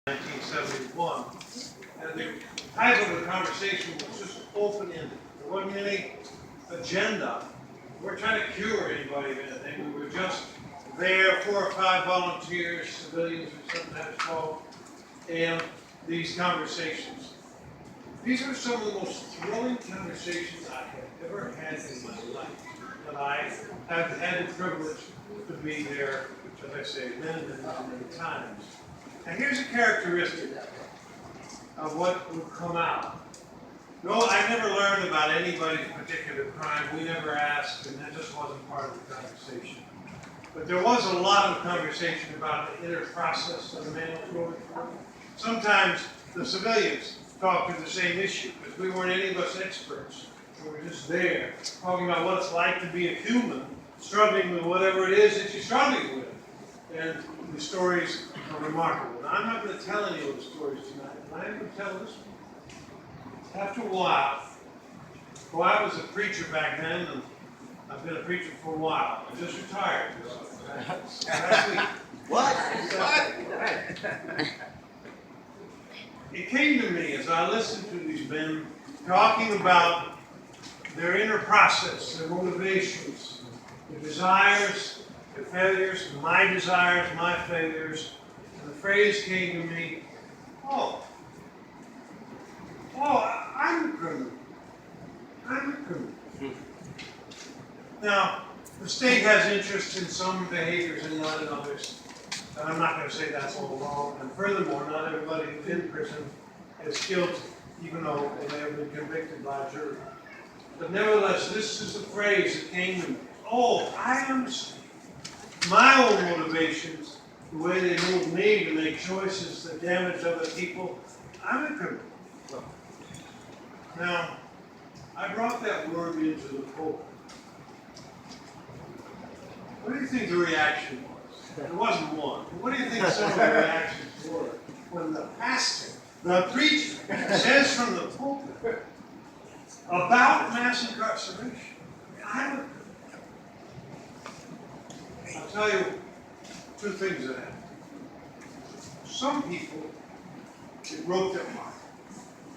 1971, and the title of the conversation was just open-ended. There wasn't any agenda. We weren't trying to cure anybody of anything. We were just there, 4 or 5 volunteers, civilians, we sometimes called, and these conversations. These are some of the most thrilling conversations I have ever had in my life. And I have had the privilege to be there, as I say, many times. And here's a characteristic of what would come out. No, I never learned about anybody's particular crime. We never asked, and that just wasn't part of the conversation. But there was a lot of conversation about the inner process of the man was going through. Sometimes the civilians talked to the same issue, because we weren't any of us experts. We were just there, talking about what it's like to be a human, struggling with whatever it is that you're struggling with. And the stories are remarkable. Now, I'm not going to tell any of the stories tonight, but I am going to tell this one. After a while, well, I was a preacher back then, and I've been a preacher for a while. I just retired last week. What? It came to me as I listened to these men talking about their inner process, their motivations, their desires, their failures, my desires, my failures, and the phrase came to me, I'm a criminal. I'm a criminal. Now, the state has interest in some behaviors and not in others. And I'm not going to say that's all wrong. And furthermore, not everybody who's in prison is guilty, even though they may have been convicted by a jury. But nevertheless, this is the phrase that came to me. I understand. My own motivations, the way they move me to make choices that damage other people, I'm a criminal. Now, I brought that word into the pulpit. What do you think the reaction was? There wasn't one. What do you think some of the reactions were when the pastor, the preacher, says from the pulpit about mass incarceration? I'll tell you 2 things that happened. Some people, it broke their heart,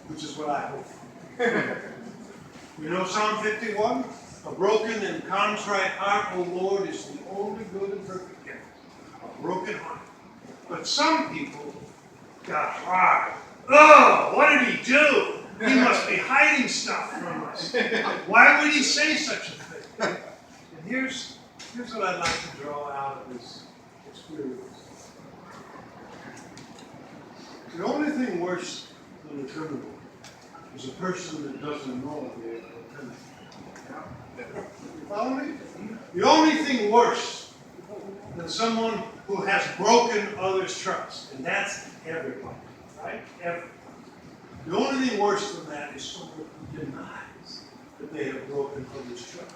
which is what I hope for. You know Psalm 51? A broken and contrite heart, O Lord, is the only good and perfect gift. A broken heart. But some people got hard. What did he do? He must be hiding stuff from us. Why would he say such a thing? And here's what I'd like to draw out of this experience. The only thing worse than a criminal is a person that doesn't know they're a criminal. You follow me? The only thing worse than someone who has broken others' trust, and that's everybody, right? Everybody. The only thing worse than that is someone who denies that they have broken others' trust.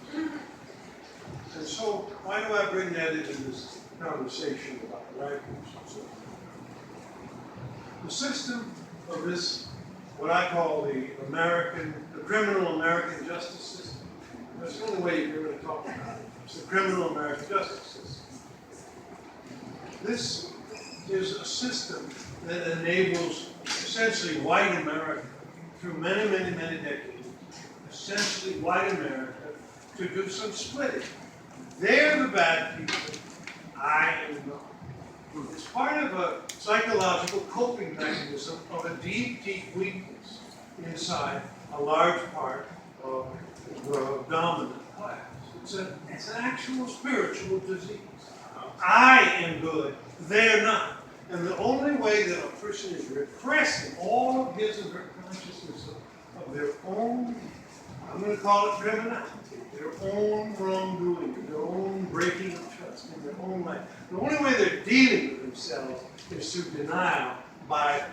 And so, why do I bring that into this conversation about rifles and so forth? The system of this, what I call the criminal American justice system, that's the only way you're going to talk about it. It's the criminal American justice system. This is a system that enables essentially white America, through many, many, many decades, essentially white America, to do some splitting. They're the bad people. I am not. It's part of a psychological coping mechanism of a deep, deep weakness inside a large part of the dominant class. It's an actual spiritual disease. I am good, they're not. And the only way that a person is repressing all of his and her consciousness of their own, I'm going to call it criminality, their own wrongdoing, their own breaking of trust in their own life. The only way they're dealing with themselves is through denial by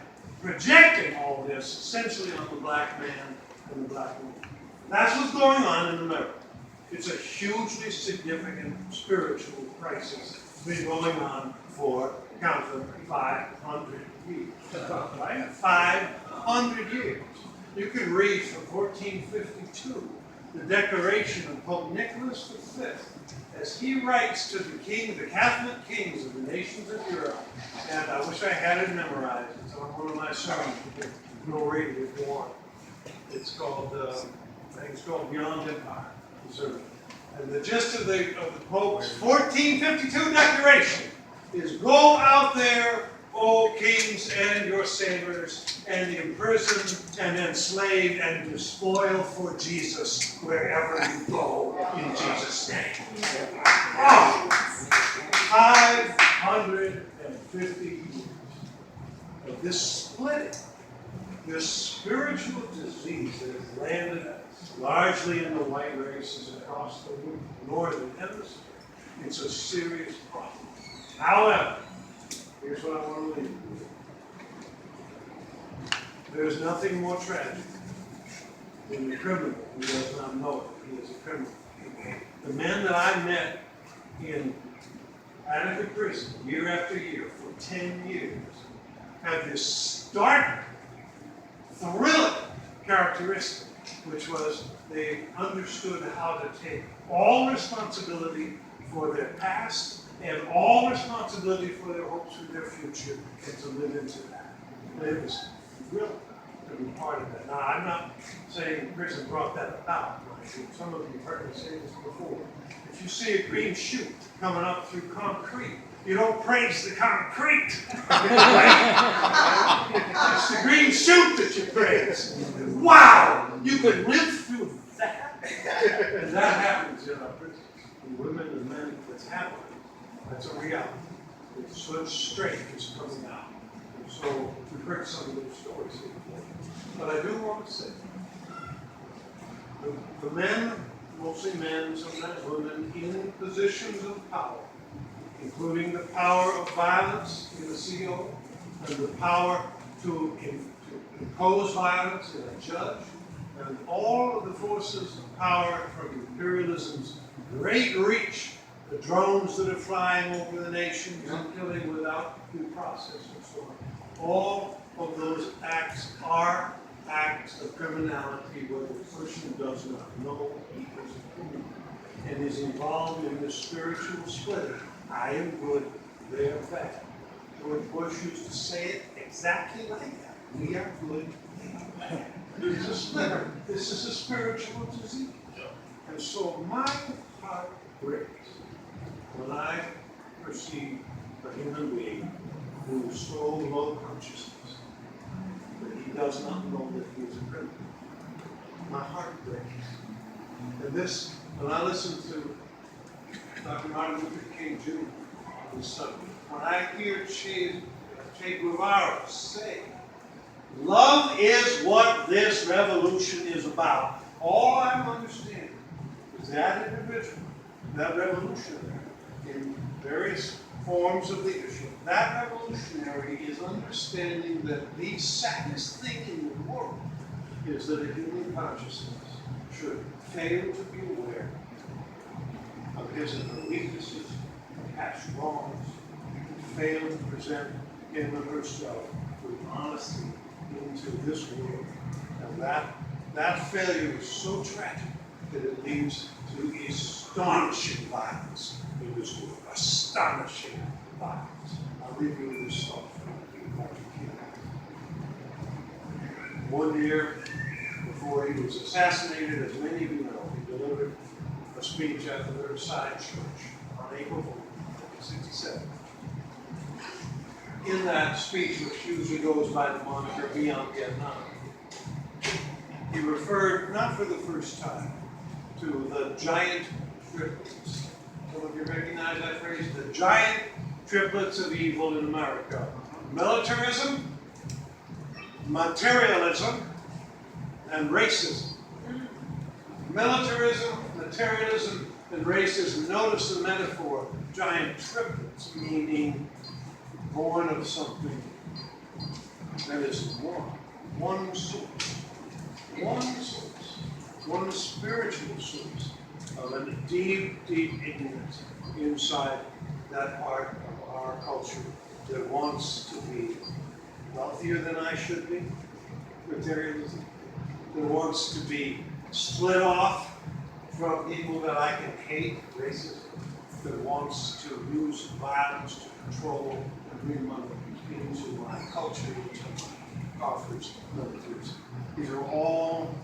projecting all this essentially on the black man and the black woman. That's what's going on in America. It's a hugely significant spiritual crisis. It's been going on for, count them, 500 years. Right? 500 years. You can read from 1452 the declaration of Pope Nicholas V, as he writes to the Catholic kings of the nations of Europe, and I wish I had it memorized. It's on one of my sermons. You can go read it if you want. It's called, I think it's called Beyond Empire. And the gist of the Pope's 1452 declaration is, go out there, O kings and your sailors, and the imprisoned and enslaved, and despoil for Jesus wherever you go, in Jesus' name. Oh, 550 years of this splitting, this spiritual disease that has landed largely in the white races across the northern hemisphere. It's a serious problem. However, here's what I want to leave you with. There's nothing more tragic than the criminal who does not know it. He is a criminal. The men that I met in Attica prison year after year for 10 years have this stark, thrilling characteristic, which was they understood how to take all responsibility for their past and all responsibility for their hopes for their future, and to live into that. And it was thrilling to be part of that. Now, I'm not saying prison brought that about. Some of you have heard me say this before. If you see a green shoot coming up through concrete, you don't praise the concrete. It's the green shoot that you praise. Wow, you could live through that. And that happens in our prisons. And women and men, that's happening. That's a reality. It's such strength is coming out. And so we heard some of those stories here before. But I do want to say, the men, mostly men, sometimes women, in positions of power, including the power of violence in the CO, and the power to impose violence in a judge, and all of the forces of power from imperialism's great reach, the drones that are flying over the nations and killing without due process and so on. All of those acts are acts of criminality where the person does not know he is a criminal and is involved in this spiritual splitting. I am good, they are bad. George Bush used to say it exactly like that. We are good, they are bad. It's a splitter. This is a spiritual disease. And so my heart breaks when I perceive a human being who is so low consciousness that he does not know that he is a criminal. My heart breaks. And this, when I listen to Dr. Martin Luther King Jr. on this subject, when I hear Che Guevara say, love is what this revolution is about. All I'm understanding is that individual, that revolutionary, in various forms of leadership, that revolutionary is understanding that the saddest thing in the world is that a human consciousness should fail to be aware of his and her weaknesses, past wrongs, fail to present him or herself with honesty into this world. And that failure is so tragic that it leads to astonishing violence in this world. Astonishing violence. I'll leave you with this thought from Dr. King. One year before he was assassinated, as many of you know, he delivered a speech at the Riverside Church on April 1967. In that speech, which usually goes by the moniker Beyond Vietnam, he referred, not for the first time, to the giant triplets. Some of you recognize that phrase? The giant triplets of evil in America. Militarism, materialism, and racism. Militarism, materialism, and racism. Notice the metaphor, giant triplets, meaning born of something that is one source, one spiritual source of a deep, deep ignorance inside that part of our culture that wants to be wealthier than I should be, materialism, that wants to be split off from people that I can hate, racism, that wants to use violence to control and bring money into my culture, into my coffers, militaries. These are all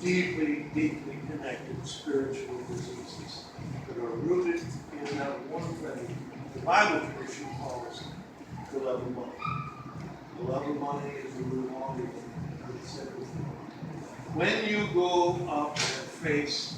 deeply, deeply connected spiritual diseases that are rooted in that one thing the Bible tradition calls the love of money. The love of money is the root of all evil. When you go up and face